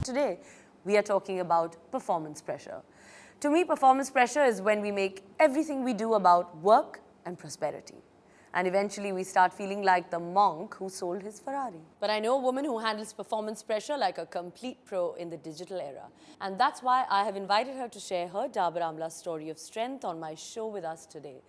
today we are talking about performance pressure. To me, performance pressure is when we make everything we do about work and prosperity. And eventually we start feeling like the monk who sold his Ferrari. But I know a woman who handles performance pressure like a complete pro in the digital era. And that's why I have invited her to share her Dabur Amla story of strength on my show with us today.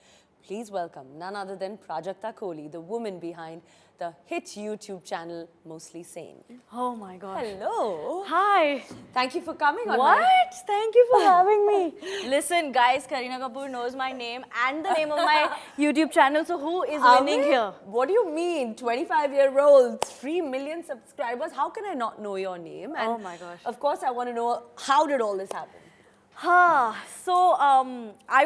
Please welcome none other than Prajakta Koli, the woman behind the hit YouTube channel Mostly Sane. Oh my gosh. Hello. Hi. Thank you for coming on What? Thank you for having me. Listen, guys, Kareena Kapoor knows my name and the name of my YouTube channel. So who is winning here? What do you mean? 25-year-old, 3 million subscribers. How can I not know your name? And oh my gosh. Of course, I want to know, how did all this happen? I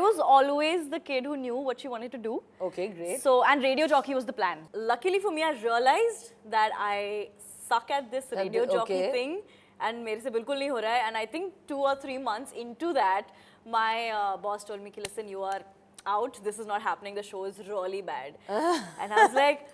was always the kid who knew what she wanted to do. Okay, great. So, and radio jockey was the plan. Luckily for me, I realized that I suck at this radio jockey thing and mere se bilkul nahi ho raha hai. And I think 2 or 3 months into that, my boss told me, listen, you are out. This is not happening. The show is really bad. And I was like,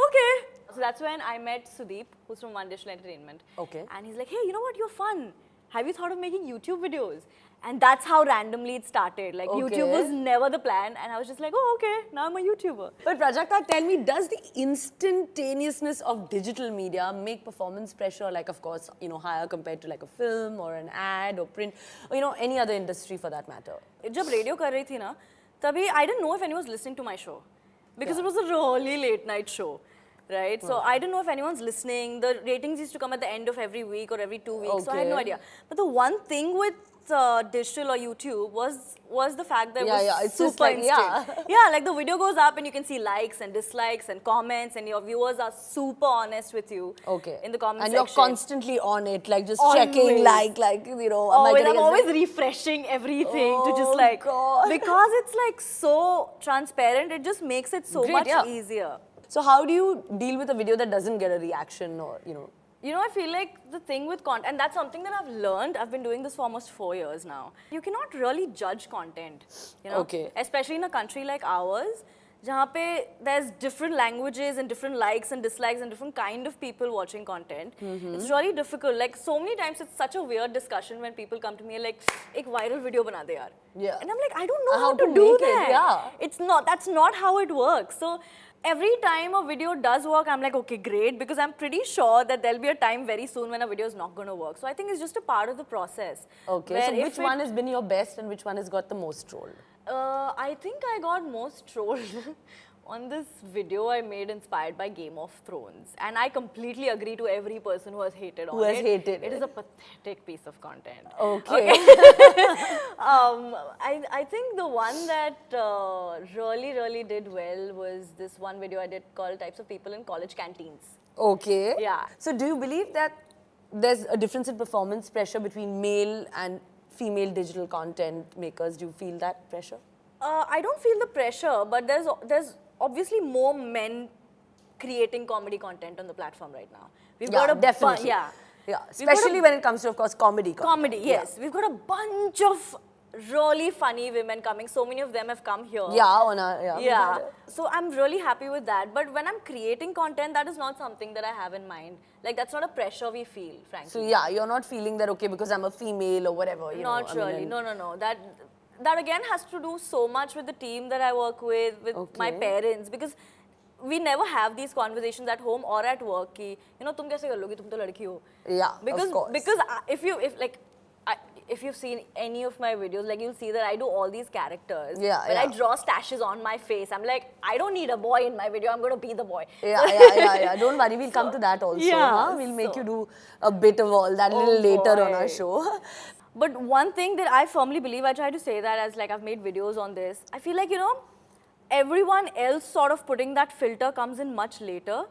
okay. So that's when I met Sudeep, who's from One Digital Entertainment. Okay. And he's like, hey, you know what? You're fun. Have you thought of making YouTube videos? And that's how randomly it started. Like YouTube was never the plan, and I was just like, oh, okay, now I'm a YouTuber. But Prajakta, tell me, does the instantaneousness of digital media make performance pressure, like, of course, you know, higher compared to like a film or an ad or print, or, you know, any other industry for that matter? Jab radio kar rahi thi na, tabhi I didn't know if anyone was listening to my show because it was a really late night show. Right? So I didn't know if anyone's listening. The ratings used to come at the end of every week or every 2 weeks. So I had no idea. But the one thing with digital or YouTube was the fact that it was super instant. Yeah, like the video goes up and you can see likes and dislikes and comments, and your viewers are super honest with you. In the comment section. And you're constantly on it, like just checking, like you know. I'm always refreshing everything to just like, because it's like so transparent, it just makes it so much easier. So how do you deal with a video that doesn't get a reaction, or, you know? You know, I feel like the thing with content, and that's something that I've learned. I've been doing this for almost 4 years now. You cannot really judge content, you know? Especially in a country like ours, jahan pe there's different languages and different likes and dislikes and different kind of people watching content. It's really difficult. Like, so many times it's such a weird discussion when people come to me like, ek viral video bana de yaar. And I'm like, I don't know how to do that. It's not, that's not how it works. So every time a video does work, I'm like, okay, great, because I'm pretty sure that there'll be a time very soon when a video is not going to work. So I think it's just a part of the process. So which one has been your best and which one has got the most trolled? I think I got most trolled on this video I made inspired by Game of Thrones. And I completely agree to every person who has hated on it. It is a pathetic piece of content. I think the one that really did well was this one video I did called Types of People in College Canteens. Yeah. So do you believe that there's a difference in performance pressure between male and female digital content makers? Do you feel that pressure? I don't feel the pressure, but there's obviously more men creating comedy content on the platform right now. We've got a definitely. Especially when it comes to, of course, comedy. Yes. We've got a bunch of really funny women coming. So many of them have come here. So I'm really happy with that. But when I'm creating content, that is not something that I have in mind. Like, that's not a pressure we feel, frankly. So you're not feeling that, okay, because I'm a female or whatever. You not know, really. No. That again has to do so much with the team that I work with my parents, because we never have these conversations at home or at work. Ki, you know, tum kaise kar logi? Tum to ladki ho. Of course. Because if you've seen any of my videos, like, you'll see that I do all these characters. But I draw stashes on my face. I'm like, I don't need a boy in my video. I'm going to be the boy. Don't worry. We'll come to that also. We'll make you do a bit of all that a little later on our show. But one thing that I firmly believe, I try to say that as like I've made videos on this, I feel like, you know, everyone else sort of putting that filter comes in much later.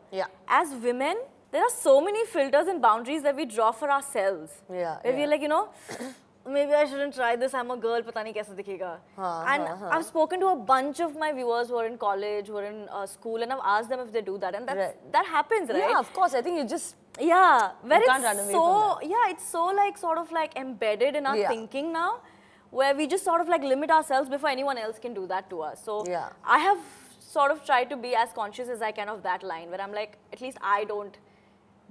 As women, there are so many filters and boundaries that we draw for ourselves. Where we're like, you know, maybe I shouldn't try this, I'm a girl, pata nahi kaisa dikhega. And I've spoken to a bunch of my viewers who are in college, who are in school, and I've asked them if they do that, and that happens, right? Yeah, of course. I think you just where it's so like sort of like embedded in our thinking now, where we just sort of like limit ourselves before anyone else can do that to us. So I have sort of tried to be as conscious as I can of that line, where I'm like, at least I don't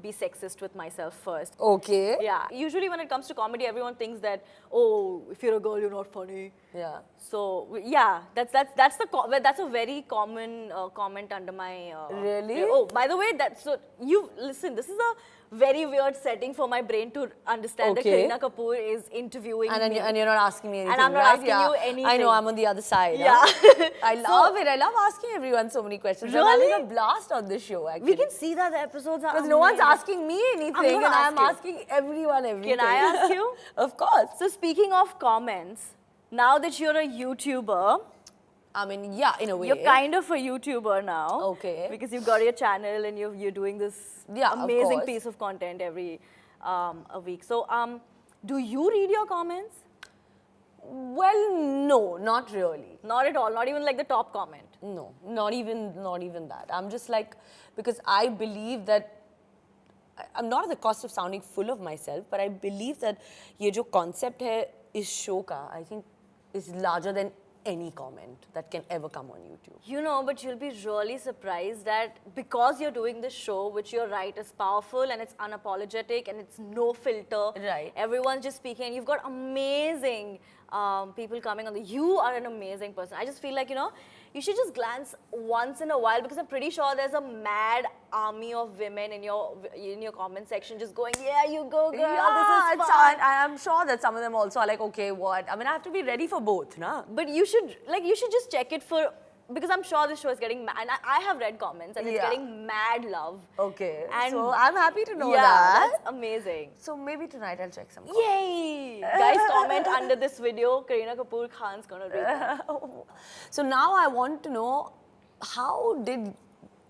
be sexist with myself first. Okay. Yeah. Usually when it comes to comedy, everyone thinks that, oh, if you're a girl, you're not funny. Yeah. So yeah, that's a very common comment under my. Really? Oh, by the way, listen. This is a very weird setting for my brain to understand that Kareena Kapoor is interviewing me. And you're not asking me anything, and I'm not right? asking you anything. I know, I'm on the other side. Yeah. I love it. I love asking everyone so many questions. Really? I'm having a blast on this show, actually. We can see that the episodes are Because no one's asking me anything, and I'm ask asking everyone everything. Can I ask you? Of course. So speaking of comments, now that you're a YouTuber, I mean, yeah, in a way. you're kind of a YouTuber now. Okay. Because you've got your channel and you're doing this amazing piece of content every a week. So, do you read your comments? Well, no, not really. Not at all. Not even like the top comment. No, not even that. I'm just like, because I believe that I'm not at the cost of sounding full of myself, but I believe that ये जो concept है इस show का, I think is larger than any comment that can ever come on YouTube. You know, but you'll be really surprised that because you're doing this show, which you're right is powerful and it's unapologetic and it's no filter. Right. Everyone's just speaking. You've got amazing people coming on. You are an amazing person. I just feel like, you should just glance once in a while, because I'm pretty sure there's a mad army of women in your comment section just going, yeah, you go, girl, Yeah, this is fun. I'm sure that some of them also are like, okay, what? I mean, I have to be ready for both, na? But you should just check it for, because I'm sure this show is getting mad. And I have read comments and it's getting mad love. Okay. And so I'm happy to know yeah, that. That's amazing. So maybe tonight I'll check some. Yay! Guys, comment under this video. Kareena Kapoor Khan's gonna read that. So now I want to know, how did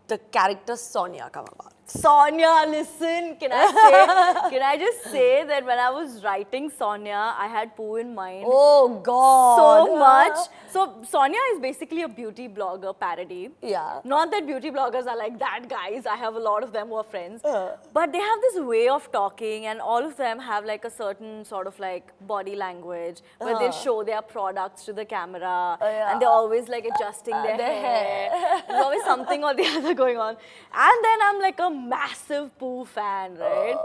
the character Sonia come about? Sonia, listen, can I just say that when I was writing Sonia, I had poo in mind. Oh God. So much. So Sonia is basically a beauty blogger parody. Yeah. Not that beauty bloggers are like that, guys. I have a lot of them who are friends. But they have this way of talking, and all of them have like a certain sort of like body language where they'll show their products to the camera, and they're always like adjusting their hair. There's always something or the other going on. And then I'm like a massive Pooh fan, right?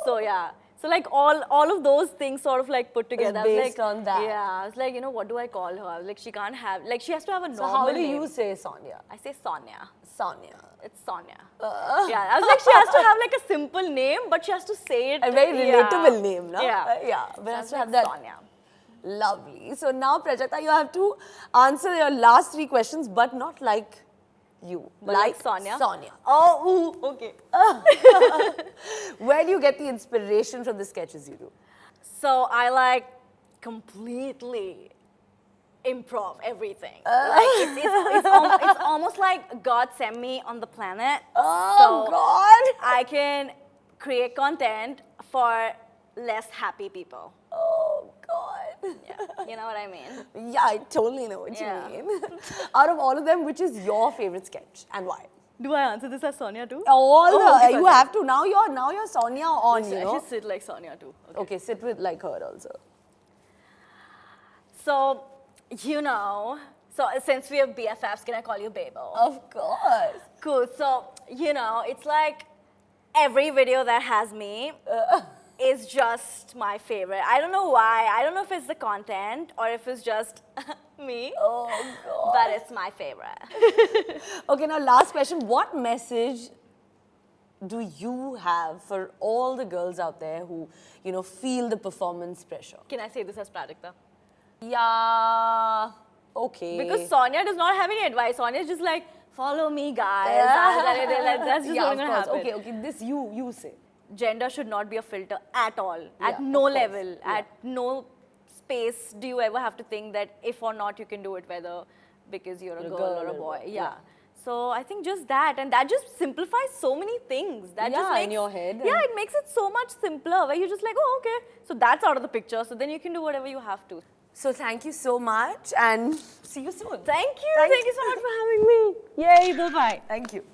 So yeah. So like all of those things sort of like put together. It's based on that. Yeah. I was like, what do I call her? I was like, she can't have, like she has to have a normal So how do name. you say Sonia? I say Sonia. Sonia. It's Sonia. Yeah, I was like, she has to have like a simple name, but she has to say it. A very relatable name, no? Yeah. Yeah, but has to have like that. Sonia. Lovely. So now, Prajakta, you have to answer your last 3 questions, but not like you. But like Sonia? Sonia. Oh, ooh, okay. Where do you get the inspiration from the sketches you do? So I like completely improv everything. Like it's almost like God sent me on the planet. Oh, so God. I can create content for less happy people. Oh, God. Yeah, you know what I mean? Yeah, I totally know what you mean. Out of all of them, which is your favorite sketch and why? Do I answer this as Sonia too? Okay, you have to. Now you're Sonia on, I should sit like Sonia too. Okay, sit with like her also. So, so since we have BFFs, can I call you Babel? Of course. Cool. So, it's like every video that has me is just my favorite. I don't know why. I don't know if it's the content or if it's just me. Oh, God. But it's my favorite. Okay, now last question. What message do you have for all the girls out there who, feel the performance pressure? Can I say this as Prajakta? Yeah, okay. Because Sonia does not have any advice. Sonia is just like, follow me, guys. That's just what's going to happen. Okay, this you say. Gender should not be a filter at all, at no level, at no space do you ever have to think that if or not you can do it, whether because you're a girl or a boy. Yeah. So I think just that, and that just simplifies so many things. That just makes, in your head. Yeah, it makes it so much simpler, where you're just like, oh, okay, so that's out of the picture, so then you can do whatever you have to. So thank you so much, and see you soon. Thank you so much for having me. Yay, bye-bye. Thank you.